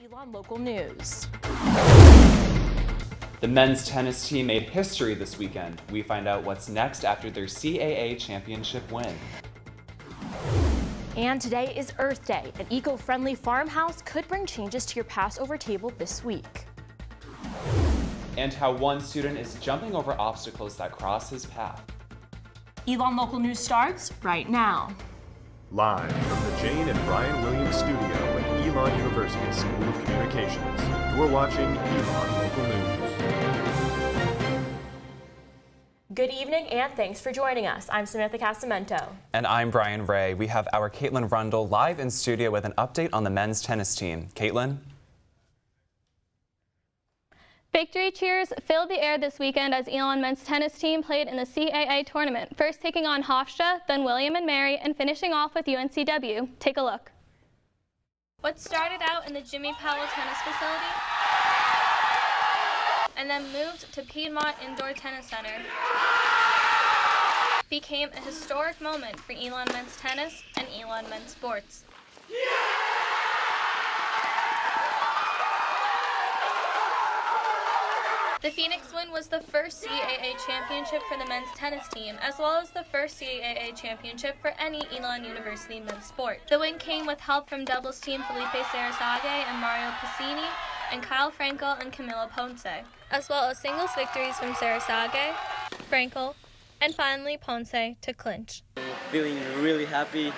Elon Local News. The men's tennis team made history this weekend. We find out what's next after their CAA championship win. And today is Earth Day. An eco-friendly farmhouse could bring changes to your Passover table this week. And how one student is jumping over obstacles that cross his path. Elon Local News starts right now. Live from the Jane and Brian Williams studio at Elon University School of Communications, you're watching Elon Local News. Good evening and thanks for joining us. I'm Samantha Casamento. And I'm Brian Ray. We have our Caitlin Rundle live in studio with an update on the men's tennis team. Caitlin? Victory cheers filled the air this weekend as Elon men's tennis team played in the CAA tournament, first taking on Hofstra, then William and Mary, and finishing off with UNCW. Take a look. What started out in the Jimmy Powell Tennis Facility and then moved to Piedmont Indoor Tennis Center became a historic moment for Elon men's tennis and Elon men's sports. The Phoenix win was the first CAA championship for the men's tennis team, as well as the first CAA championship for any Elon University men's sport. The win came with help from doubles team Felipe Sarasage and Mario Piscini, and Kyle Frankel and Camilo Ponce, as well as singles victories from Sarasage, Frankel, and finally Ponce to clinch. Feeling really happy.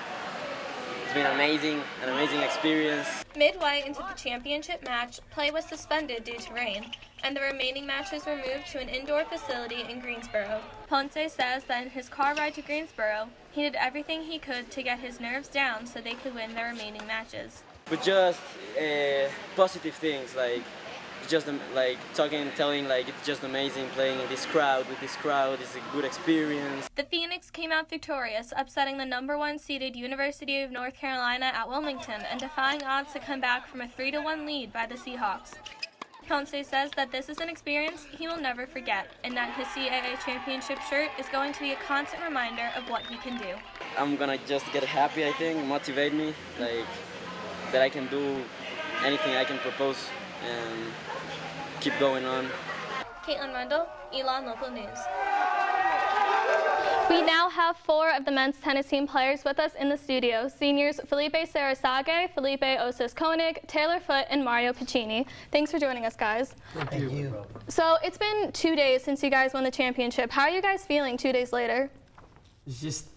It's been an amazing experience. Midway into the championship match, play was suspended due to rain, and the remaining matches were moved to an indoor facility in Greensboro. Ponce says that in his car ride to Greensboro, he did everything he could to get his nerves down so they could win their remaining matches. But just positive things, like just like telling like it's just amazing playing in this crowd with this crowd. It's a good experience. The Phoenix came out victorious, upsetting the number 1 seeded University of North Carolina at Wilmington and defying odds to come back from a 3-1 lead by the Seahawks. Ponce says that this is an experience he will never forget, and that his CAA championship shirt is going to be a constant reminder of what he can do. I'm gonna just get happy, I think, motivate me, like that I can do anything I can propose and keep going on. Caitlin Rundle, Elon Local News. We now have 4 of the men's tennis team players with us in the studio. Seniors Felipe Sarasage, Felipe Osas-Koenig, Taylor Foote, and Mario Piccini. Thanks for joining us, guys. Thank you. So it's been 2 days since you guys won the championship. How are you guys feeling 2 days later? It's just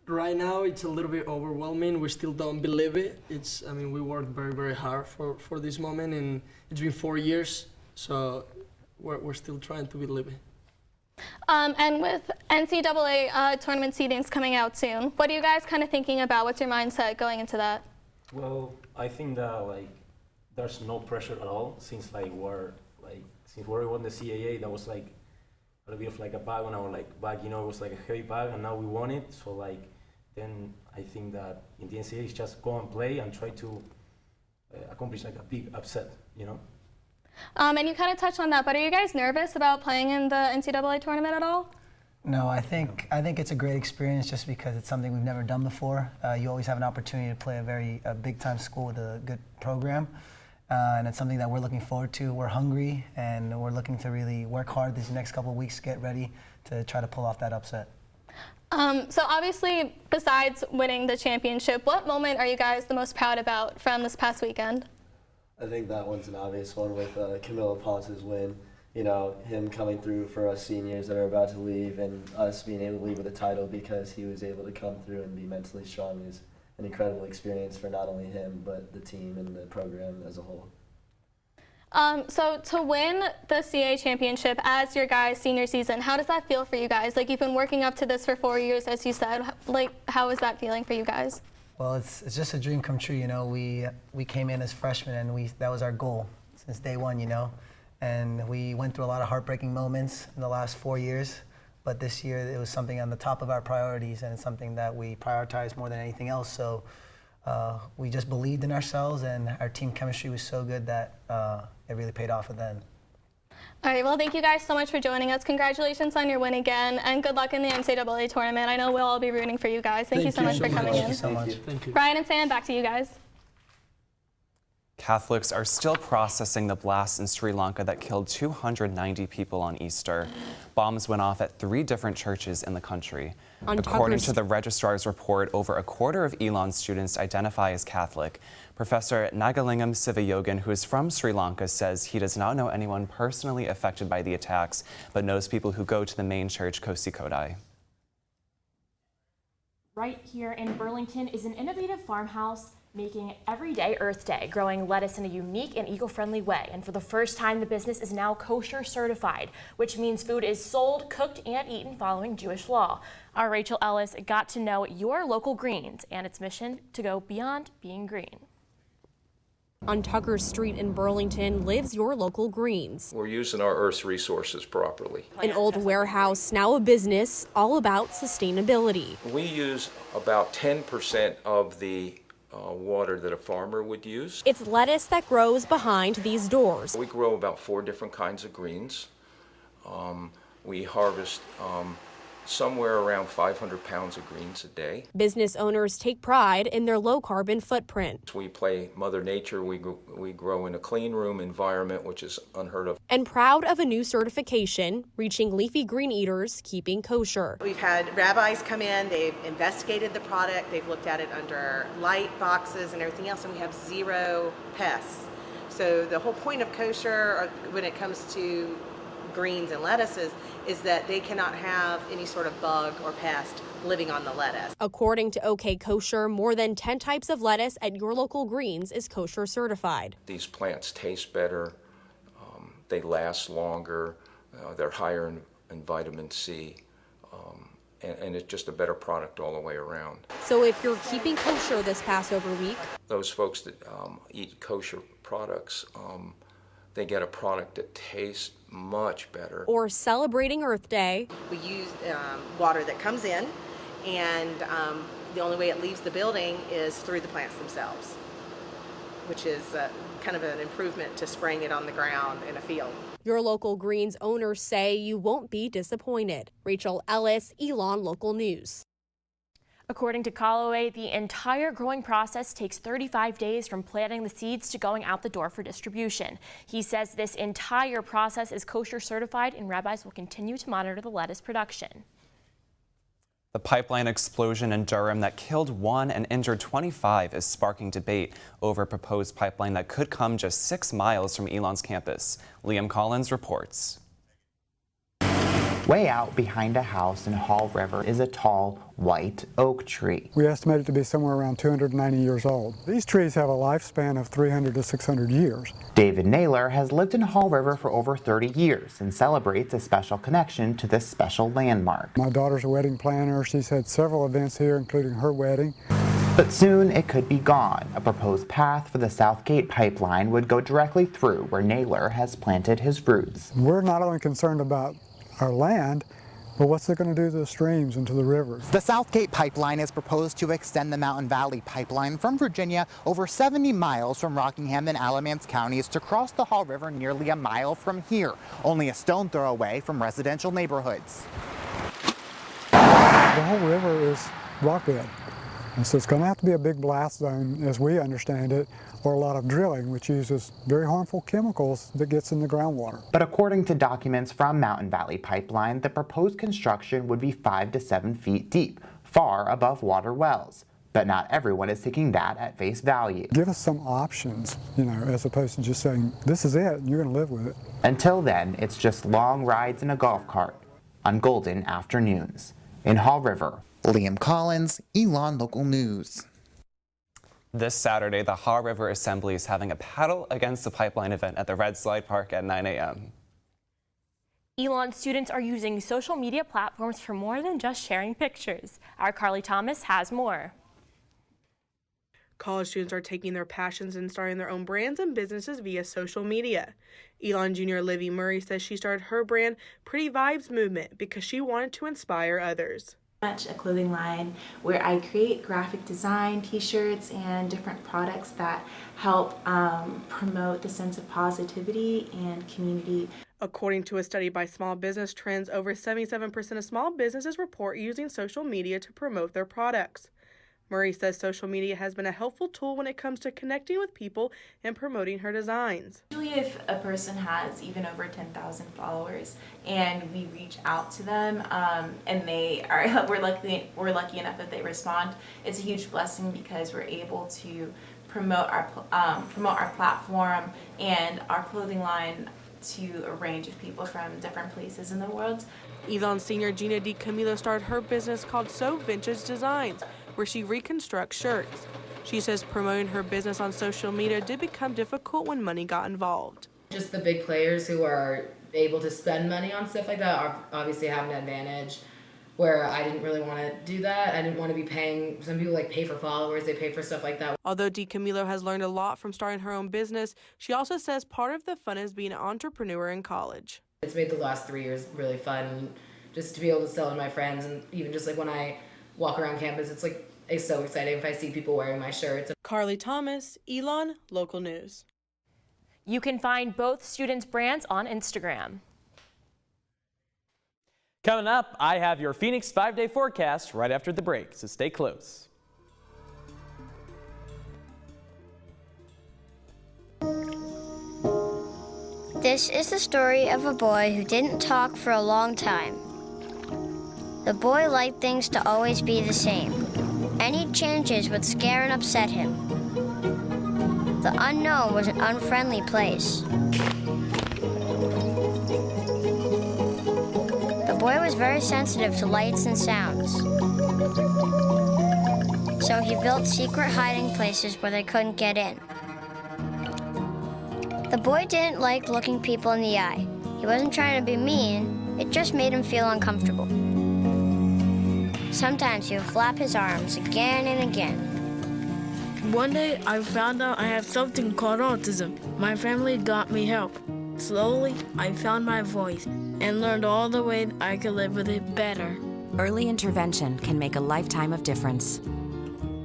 right now it's a little bit overwhelming. We still don't believe it. We worked very hard for this moment, and it's been 4 years, so we're still trying to believe it. And with NCAA tournament seedings coming out soon, what are you guys kind of thinking about? What's your mindset going into that? Well, I think that there's no pressure at all since we won the CAA. That was like a little bit of like a bag on our bag, it was like a heavy bag, and now we won it. So then I think that in the NCAA, it's just go and play and try to accomplish a big upset, And you kind of touched on that, but are you guys nervous about playing in the NCAA tournament at all? No, I think it's a great experience just because it's something we've never done before. You always have an opportunity to play a big-time school with a good program, and it's something that we're looking forward to. We're hungry, and we're looking to really work hard these next couple of weeks, get ready to try to pull off that upset. So obviously, besides winning the championship, what moment are you guys the most proud about from this past weekend? I think that one's an obvious one with Camilo Ponce's win. Him coming through for us seniors that are about to leave, and us being able to leave with a title because he was able to come through and be mentally strong is an incredible experience for not only him, but the team and the program as a whole. So to win the CAA championship as your guys' senior season, how does that feel for you guys? You've been working up to this for 4 years, as you said. How is that feeling for you guys? Well, it's just a dream come true, We came in as freshmen, and that was our goal since day one, And we went through a lot of heartbreaking moments in the last 4 years, but this year it was something on the top of our priorities, and it's something that we prioritize more than anything else. So we just believed in ourselves, and our team chemistry was so good that it really paid off at the end. All right, well, thank you guys so much for joining us. Congratulations on your win again, and good luck in the NCAA tournament. I know we'll all be rooting for you guys. Thank you so much for coming in. Thank you so much. Thank you. Brian and Sam, back to you guys. Catholics are still processing the blast in Sri Lanka that killed 290 people on Easter. Bombs went off at 3 different churches in the country. According to the registrar's report, over a quarter of Elon students identify as Catholic. Professor Nagalingam Sivayogan, who is from Sri Lanka, says he does not know anyone personally affected by the attacks, but knows people who go to the main church, Kosikodai. Right here in Burlington is an innovative farmhouse making everyday Earth Day, growing lettuce in a unique and eco-friendly way. And for the first time, the business is now kosher certified, which means food is sold, cooked, and eaten following Jewish law. Our Rachel Ellis got to know your local greens and its mission to go beyond being green. On Tucker Street in Burlington lives your local Greens. We're using our Earth's resources properly. An old warehouse, now a business, all about sustainability. We use about 10% of the water that a farmer would use. It's lettuce that grows behind these doors. We grow about 4 different kinds of greens. We harvest somewhere around 500 pounds of greens a day. Business owners take pride in their low carbon footprint. We play Mother Nature. We grow in a clean room environment, which is unheard of. And proud of a new certification, reaching leafy green eaters keeping kosher. We've had rabbis come in, they've investigated the product, they've looked at it under light boxes and everything else, and we have 0 pests. So the whole point of kosher when it comes to greens and lettuces is that they cannot have any sort of bug or pest living on the lettuce. According to OK Kosher, more than 10 types of lettuce at your local Greens is kosher certified. These plants taste better, they last longer, they're higher in vitamin C, and it's just a better product all the way around. So if you're keeping kosher this Passover week, those folks that eat kosher products, they get a product that tastes much better. Or celebrating Earth Day. We use water that comes in, and the only way it leaves the building is through the plants themselves, which is kind of an improvement to spraying it on the ground in a field. Your local Greens owners say you won't be disappointed. Rachel Ellis, Elon Local News. According to Callaway, the entire growing process takes 35 days from planting the seeds to going out the door for distribution. He says this entire process is kosher certified, and rabbis will continue to monitor the lettuce production. The pipeline explosion in Durham that killed 1 and injured 25 is sparking debate over a proposed pipeline that could come just 6 miles from Elon's campus. Liam Collins reports. Way out behind a house in Hall River is a tall, white oak tree. We estimate it to be somewhere around 290 years old. These trees have a lifespan of 300 to 600 years. David Naylor has lived in Hall River for over 30 years and celebrates a special connection to this special landmark. My daughter's a wedding planner. She's had several events here, including her wedding. But soon it could be gone. A proposed path for the Southgate pipeline would go directly through where Naylor has planted his roots. We're not only concerned about our land, but what's it going to do to the streams and to the rivers? The Southgate pipeline is proposed to extend the Mountain Valley pipeline from Virginia over 70 miles from Rockingham and Alamance counties to cross the Hall River nearly a mile from here, only a stone throw away from residential neighborhoods. The whole river is rock bed, and so it's going to have to be a big blast zone, as we understand it, or a lot of drilling, which uses very harmful chemicals that gets in the groundwater. But according to documents from Mountain Valley Pipeline, the proposed construction would be 5 to 7 feet deep, far above water wells. But not everyone is taking that at face value. Give us some options, as opposed to just saying, this is it, and you're going to live with it. Until then, it's just long rides in a golf cart on golden afternoons. In Hall River, Liam Collins, Elon Local News. This Saturday, the Haw River Assembly is having a paddle against the pipeline event at the Red Slide Park at 9 a.m. Elon students are using social media platforms for more than just sharing pictures. Our Carly Thomas has more. College students are taking their passions and starting their own brands and businesses via social media. Elon Jr. Livy Murray says she started her brand Pretty Vibes Movement because she wanted to inspire others. A clothing line where I create graphic design, t-shirts, and different products that help promote the sense of positivity and community. According to a study by Small Business Trends, over 77% of small businesses report using social media to promote their products. Murray says social media has been a helpful tool when it comes to connecting with people and promoting her designs. Usually if a person has even over 10,000 followers and we reach out to them and we're lucky enough that they respond, it's a huge blessing because we're able to promote our platform and our clothing line to a range of people from different places in the world. Elon senior Gina DiCamillo started her business called So Vintage Designs, where she reconstructs shirts. She says promoting her business on social media did become difficult when money got involved. Just the big players who are able to spend money on stuff like that obviously have an advantage, where I didn't really want to do that. I didn't want to be paying, some people pay for followers, they pay for stuff like that. Although DiCamillo has learned a lot from starting her own business, she also says part of the fun is being an entrepreneur in college. It's made the last 3 years really fun, just to be able to sell to my friends, and even just when I walk around campus, it's so exciting if I see people wearing my shirts. Carly Thomas, Elon, Local News. You can find both students' brands on Instagram. Coming up, I have your Phoenix 5-day forecast right after the break, so stay close. This is the story of a boy who didn't talk for a long time. The boy liked things to always be the same. Any changes would scare and upset him. The unknown was an unfriendly place. The boy was very sensitive to lights and sounds. So he built secret hiding places where they couldn't get in. The boy didn't like looking people in the eye. He wasn't trying to be mean, it just made him feel uncomfortable. Sometimes he would flap his arms again and again. One day I found out I have something called autism. My family got me help. Slowly, I found my voice and learned all the ways I could live with it better. Early intervention can make a lifetime of difference.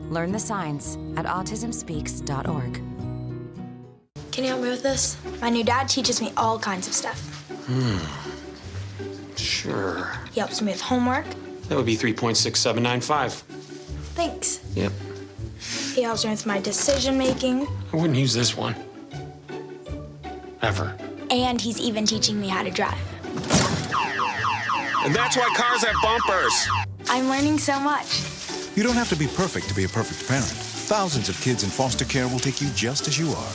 Learn the signs at autismspeaks.org. Can you help me with this? My new dad teaches me all kinds of stuff. Sure. He helps me with homework. That would be 3.6795. Thanks. Yep. He helps me with my decision making. I wouldn't use this one. Ever. And he's even teaching me how to drive. And that's why cars have bumpers. I'm learning so much. You don't have to be perfect to be a perfect parent. Thousands of kids in foster care will take you just as you are.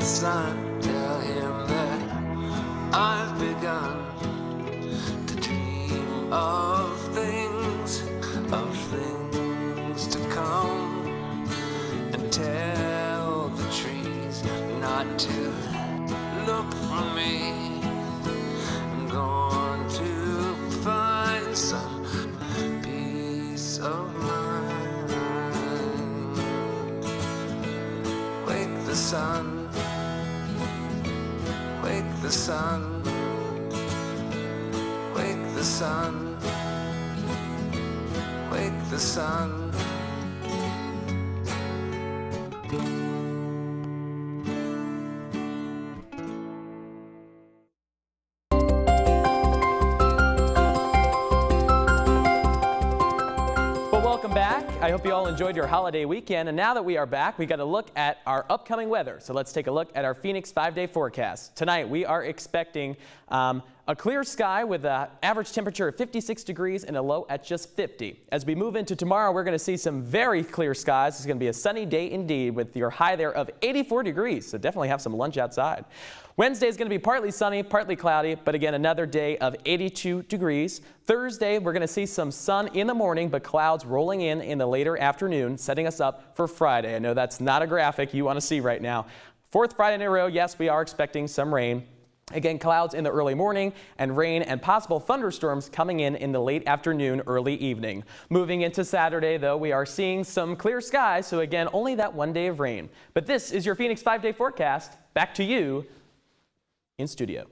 Son, tell him that I've begun to dream of things to come, and tell the trees not to look for me. I'm going to find some peace of mind. Wake the sun. Wake the sun, wake the sun, wake the sun. Well, welcome back. I hope you all enjoyed your holiday weekend. And now that we are back, we got to look at our upcoming weather. So let's take a look at our Phoenix 5-day forecast. Tonight, we are expecting a clear sky with an average temperature of 56 degrees and a low at just 50. As we move into tomorrow, we're going to see some very clear skies. It's going to be a sunny day indeed with your high there of 84 degrees. So definitely have some lunch outside. Wednesday is going to be partly sunny, partly cloudy, but again, another day of 82 degrees. Thursday, we're going to see some sun in the morning, but clouds rolling in the later afternoon, setting us up for Friday. I know that's not a graphic you want to see right now. Fourth Friday in a row, yes, we are expecting some rain. Again, clouds in the early morning and rain and possible thunderstorms coming in the late afternoon, early evening. Moving into Saturday, though, we are seeing some clear skies, so again, only that one day of rain. But this is your Phoenix 5-day forecast. Back to you in studio.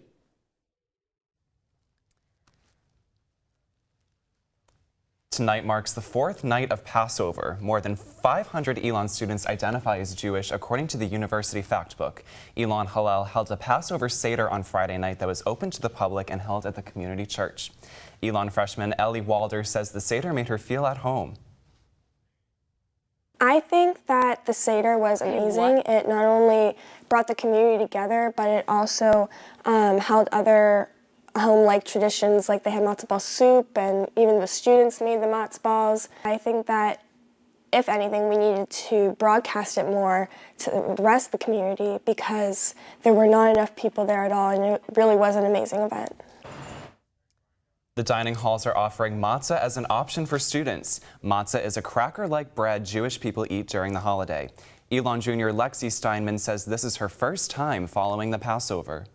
Tonight marks the 4th night of Passover. More than 500 Elon students identify as Jewish, according to the University Factbook. Elon Hallel held a Passover Seder on Friday night that was open to the public and held at the community church. Elon freshman Ellie Walder says the Seder made her feel at home. I think that the Seder was amazing. It not only brought the community together, but it also held other home-like traditions, like they had matzo ball soup, and even the students made the matzo balls. I think that, if anything, we needed to broadcast it more to the rest of the community because there were not enough people there at all, and it really was an amazing event. The dining halls are offering matzah as an option for students. Matzah is a cracker-like bread Jewish people eat during the holiday. Elon Jr. Lexi Steinman says this is her first time following the Passover.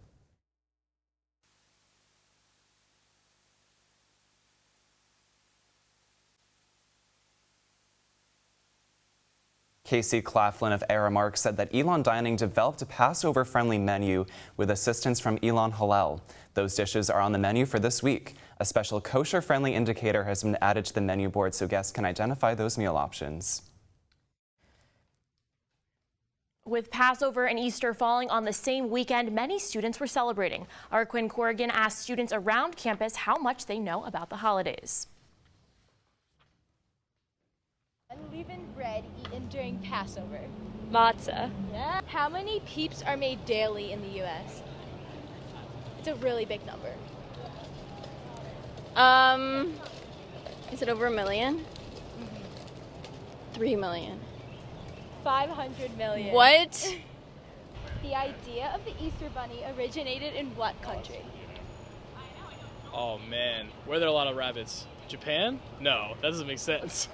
Casey Claflin of Aramark said that Elon Dining developed a Passover-friendly menu with assistance from Elon Hallel. Those dishes are on the menu for this week. A special kosher-friendly indicator has been added to the menu board so guests can identify those meal options. With Passover and Easter falling on the same weekend, many students were celebrating. Our Quinn Corrigan asked students around campus how much they know about the holidays. Unleavened bread eaten during Passover. Matzah. Yeah. How many peeps are made daily in the U.S.? It's a really big number. Is it over 1 million? 3 million. 500 million. What? The idea of the Easter Bunny originated in what country? Oh man, were there a lot of rabbits? Japan? No, that doesn't make sense.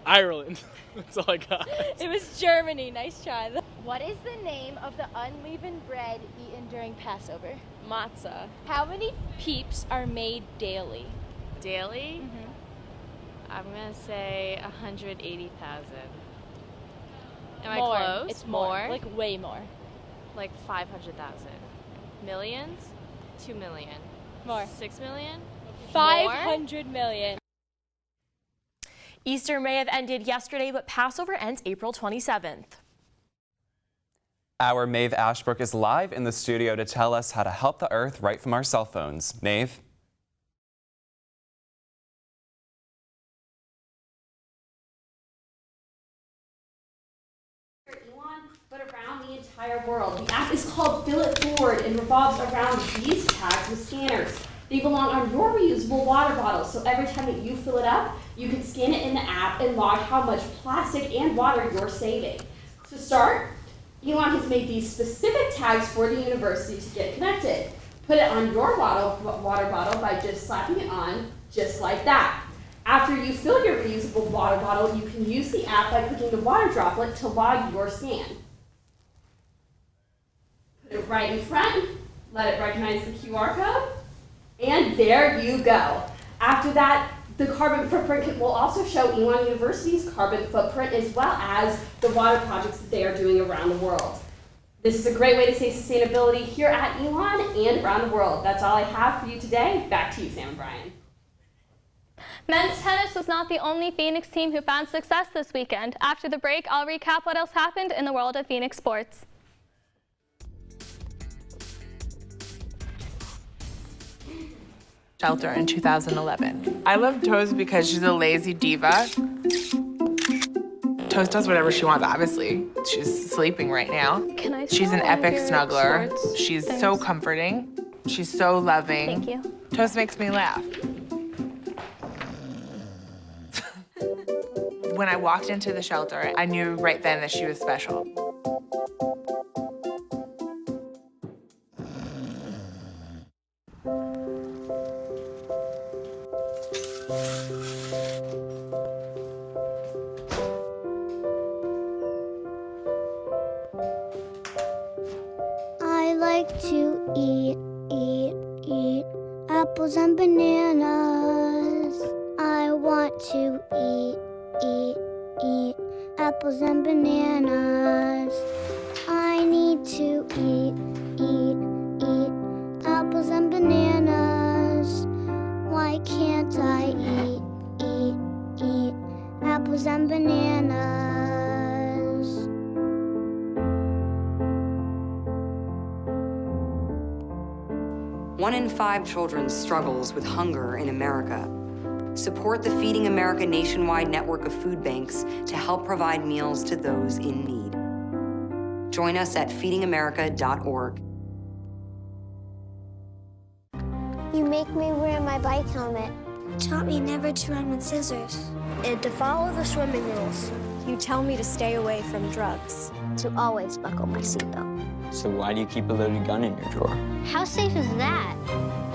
Ireland. That's all I got. It was Germany. Nice try. What is the name of the unleavened bread eaten during Passover? Matzah. How many peeps are made daily? Daily? I'm going to say 180,000. Am I More. close? It's more. Like way more. Like 500,000. Millions? 2 million. More. 6 million? 500 million. Easter may have ended yesterday, but Passover ends April 27th. Our Maeve Ashbrook is live in the studio to tell us how to help the earth right from our cell phones. Maeve? Elon, but around the entire world. The app is called Fill It Forward and revolves around these tags with scanners. They belong on your reusable water bottle, so every time that you fill it up, you can scan it in the app and log how much plastic and water you're saving. To start, Elon has made these specific tags for the university to get connected. Put it on your water bottle by just slapping it on, just like that. After you fill your reusable water bottle, you can use the app by clicking the water droplet to log your scan. Put it right in front, let it recognize the QR code, and there you go. After that, the carbon footprint kit will also show Elon University's carbon footprint as well as the water projects that they are doing around the world. This is a great way to say sustainability here at Elon and around the world. That's all I have for you today. Back to you, Sam and Brian. Men's tennis was not the only Phoenix team who found success this weekend. After the break, I'll recap what else happened in the world of Phoenix sports. Shelter in 2011. I love Toast because she's a lazy diva. Toast does whatever she wants, obviously. She's sleeping right now. She's an epic snuggler. She's so comforting. She's so loving. Thank you. Toast makes me laugh. When I walked into the shelter, I knew right then that she was special. I like to eat apples and bananas. I want to eat apples and bananas. I need to eat apples and bananas. Why can't I eat apples and bananas. 1 in 5 children struggles with hunger in America. Support the Feeding America nationwide network of food banks to help provide meals to those in need. Join us at feedingamerica.org. You make me wear my bike helmet. You taught me never to run with scissors. And to follow the swimming rules. You tell me to stay away from drugs. To always buckle my seatbelt. So why do you keep a loaded gun in your drawer? How safe is that?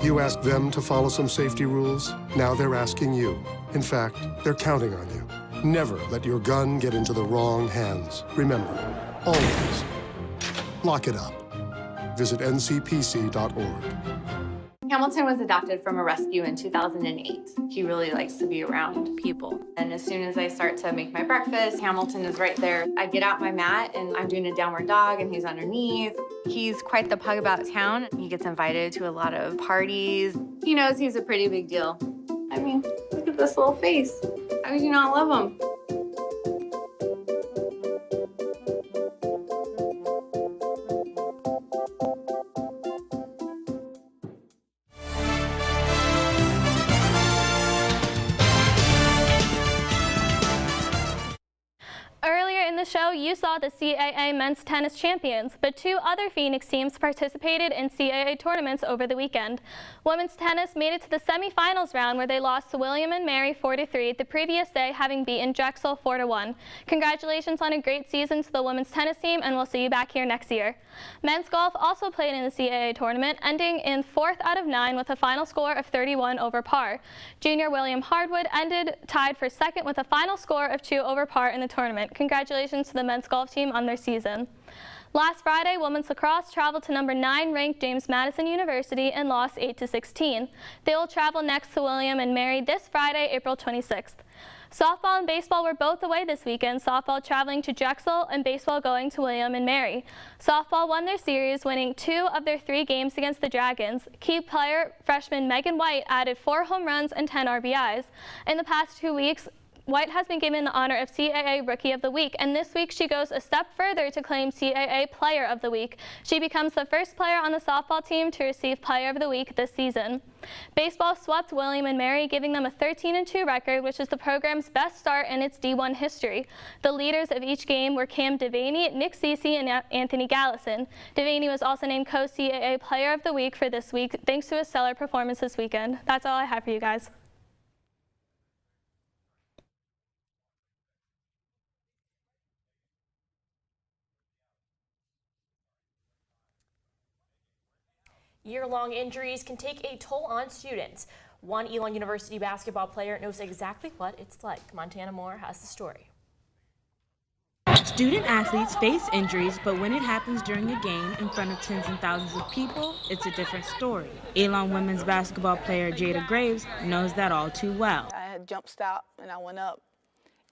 You asked them to follow some safety rules. Now they're asking you. In fact, they're counting on you. Never let your gun get into the wrong hands. Remember, always lock it up. Visit ncpc.org. Hamilton was adopted from a rescue in 2008. He really likes to be around people. And as soon as I start to make my breakfast, Hamilton is right there. I get out my mat and I'm doing a downward dog and he's underneath. He's quite the pug about town. He gets invited to a lot of parties. He knows he's a pretty big deal. I mean, look at this little face. How could you not love him? Earlier in the show, you saw the CAA men's tennis champions, but 2 other Phoenix teams participated in CAA tournaments over the weekend. Women's tennis made it to the semifinals round where they lost to William and Mary 4-3, the previous day having beaten Drexel 4-1. Congratulations on a great season to the women's tennis team, and we'll see you back here next year. Men's golf also played in the CAA tournament, ending in 4th out of 9 with a final score of 31 over par. Junior William Hardwood ended tied for 2nd with a final score of 2 over par in the tournament. Congratulations to the men's golf team on their season. Last Friday, women's lacrosse traveled to number 9 ranked James Madison University and lost 8-16. They will travel next to William and Mary this Friday, April 26th. Softball and baseball were both away this weekend, softball traveling to Drexel and baseball going to William and Mary. Softball won their series, winning 2 of their 3 games against the Dragons. Key player freshman Megan White added 4 home runs and 10 RBIs. In the past 2 weeks, White has been given the honor of CAA Rookie of the Week, and this week she goes a step further to claim CAA Player of the Week. She becomes the first player on the softball team to receive Player of the Week this season. Baseball swept William and Mary, giving them a 13-2 record, which is the program's best start in its D1 history. The leaders of each game were Cam Devaney, Nick Cece, and Anthony Gallison. Devaney was also named co-CAA Player of the Week for this week, thanks to his stellar performance this weekend. That's all I have for you guys. Year-long injuries can take a toll on students. One Elon University basketball player knows exactly what it's like. Montana Moore has the story. Student athletes face injuries, but when it happens during a game in front of tens and thousands of people, it's a different story. Elon women's basketball player Jada Graves knows that all too well. I had jump stop and I went up.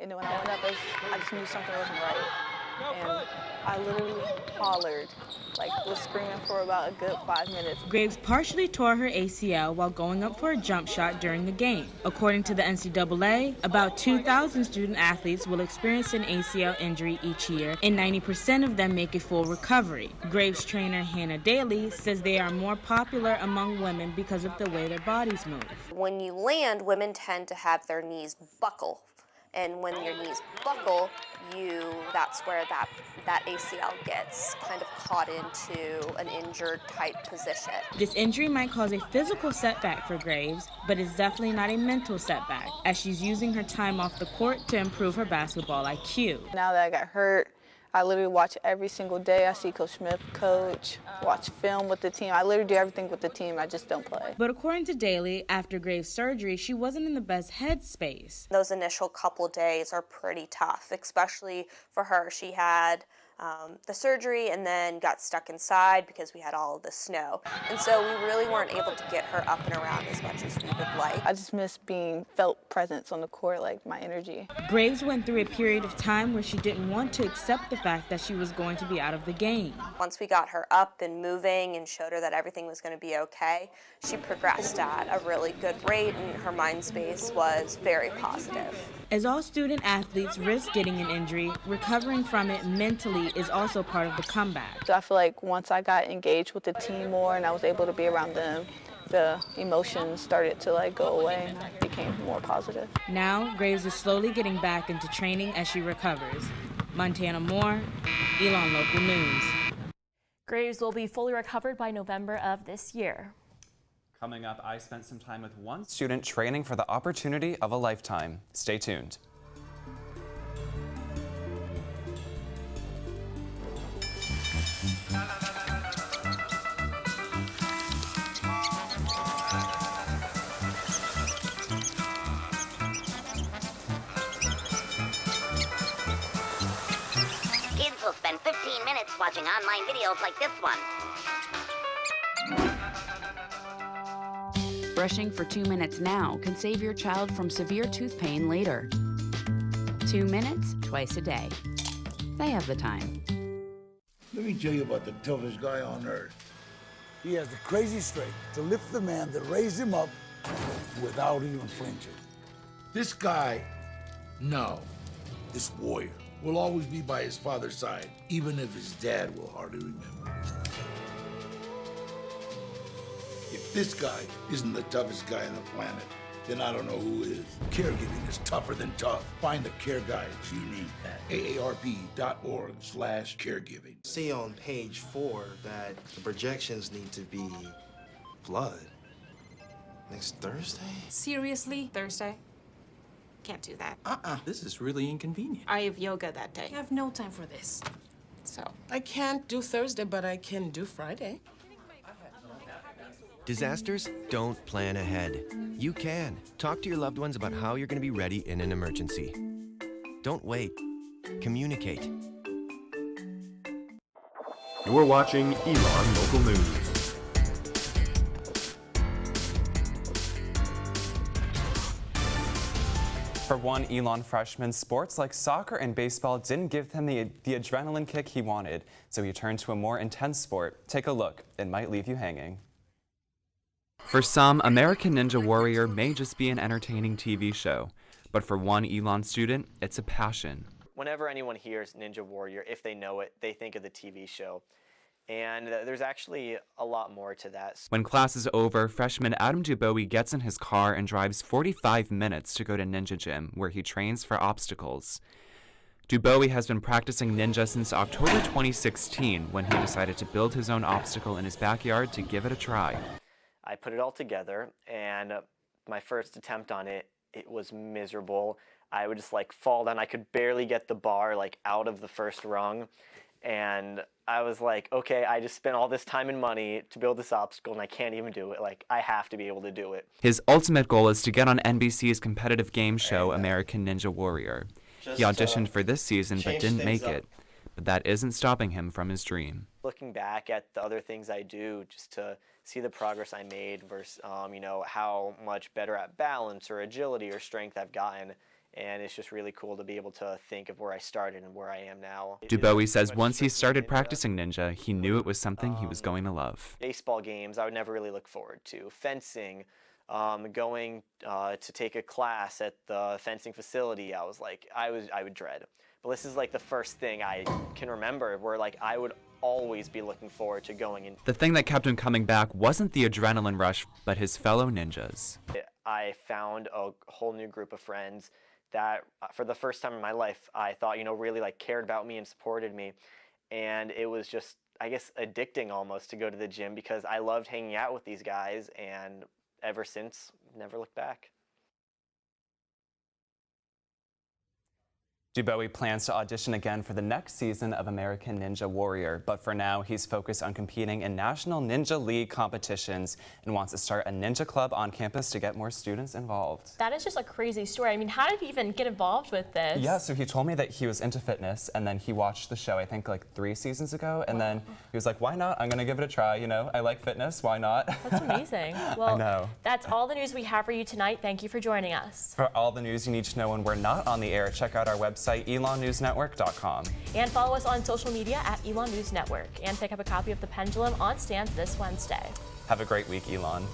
And then when I went up, I just knew something wasn't right. And I literally hollered, was screaming for about a good 5 minutes. Graves partially tore her ACL while going up for a jump shot during the game. According to the NCAA, about 2,000 student athletes will experience an ACL injury each year, and 90% of them make a full recovery. Graves trainer Hannah Daly says they are more popular among women because of the way their bodies move. When you land, women tend to have their knees buckle. And when your knees buckle, that's where that ACL gets kind of caught into an injured type position. This injury might cause a physical setback for Graves, but it's definitely not a mental setback, as she's using her time off the court to improve her basketball IQ. Now that I got hurt, I literally watch every single day. I see Coach Smith coach, watch film with the team. I literally do everything with the team. I just don't play. But according to Daly, after Graves' surgery, she wasn't in the best headspace. Those initial couple days are pretty tough, especially for her. She had the surgery and then got stuck inside because we had all of the snow. And so we really weren't able to get her up and around as much as we would like. I just miss being felt presence on the court, like my energy. Graves went through a period of time where she didn't want to accept the fact that she was going to be out of the game. Once we got her up and moving and showed her that everything was going to be okay, she progressed at a really good rate and her mind space was very positive. As all student athletes risk getting an injury, recovering from it mentally is also part of the comeback. So I feel like once I got engaged with the team more and I was able to be around them, the emotions started to go away and I became more positive. Now, Graves is slowly getting back into training as she recovers. Montana Moore, Elon Local News. Graves will be fully recovered by November of this year. Coming up, I spent some time with one student training for the opportunity of a lifetime. Stay tuned. Kids will spend 15 minutes watching online videos like this one. Brushing for 2 minutes now can save your child from severe tooth pain later. 2 minutes, twice a day. They have the time. Let me tell you about the toughest guy on earth. He has the crazy strength to lift the man that raised him up without even flinching. This guy, no, this warrior, will always be by his father's side, even if his dad will hardly remember. If this guy isn't the toughest guy on the planet, then I don't know who is. Caregiving is tougher than tough. Find the care guides you need at aarp.org/caregiving. See on page 4 that the projections need to be blood. Next Thursday? Seriously? Thursday? Can't do that. This is really inconvenient. I have yoga that day. I have no time for this. So. I can't do Thursday, but I can do Friday. Disasters don't plan ahead. You can. Talk to your loved ones about how you're going to be ready in an emergency. Don't wait. Communicate. You're watching Elon Local News. For one Elon freshman, sports like soccer and baseball didn't give him the adrenaline kick he wanted, so he turned to a more intense sport. Take a look. It might leave you hanging. For some, American Ninja Warrior may just be an entertaining TV show, but for one Elon student, it's a passion. Whenever anyone hears Ninja Warrior, if they know it, they think of the TV show. And there's actually a lot more to that. When class is over, freshman Adam Dubois gets in his car and drives 45 minutes to go to Ninja Gym, where he trains for obstacles. Dubois has been practicing ninja since October 2016, when he decided to build his own obstacle in his backyard to give it a try. I put it all together, and my first attempt on it, it was miserable. I would just fall down. I could barely get the bar out of the first rung. And I was like, okay, I just spent all this time and money to build this obstacle and I can't even do it. I have to be able to do it. His ultimate goal is to get on NBC's competitive game show, American Ninja Warrior. He auditioned for this season but didn't make it. But that isn't stopping him from his dream. Looking back at the other things I do, just to see the progress I made versus, how much better at balance or agility or strength I've gotten. And it's just really cool to be able to think of where I started and where I am now. Dubois says once he started practicing ninja, he knew it was something he was going to love. Baseball games, I would never really look forward to. Fencing, going to take a class at the fencing facility, I would dread. But this is the first thing I can remember where I would always be looking forward to going in. The thing that kept him coming back wasn't the adrenaline rush, but his fellow ninjas. I found a whole new group of friends that for the first time in my life, I thought, really cared about me and supported me. And it was just, I guess, addicting almost to go to the gym because I loved hanging out with these guys, and ever since, never looked back. Dubois plans to audition again for the next season of American Ninja Warrior, but for now he's focused on competing in National Ninja League competitions and wants to start a ninja club on campus to get more students involved. That is just a crazy story. I mean, how did he even get involved with this? Yeah, so he told me that he was into fitness and then he watched the show, I think like 3 seasons ago, and then he was like, why not? I'm gonna give it a try, you know, I like fitness, why not? That's amazing. Well, I know. That's all the news we have for you tonight. Thank you for joining us. For all the news you need to know when we're not on the air, check out our website, elonnewsnetwork.com. And follow us on social media at Elon News Network. And pick up a copy of The Pendulum on stands this Wednesday. Have a great week, Elon.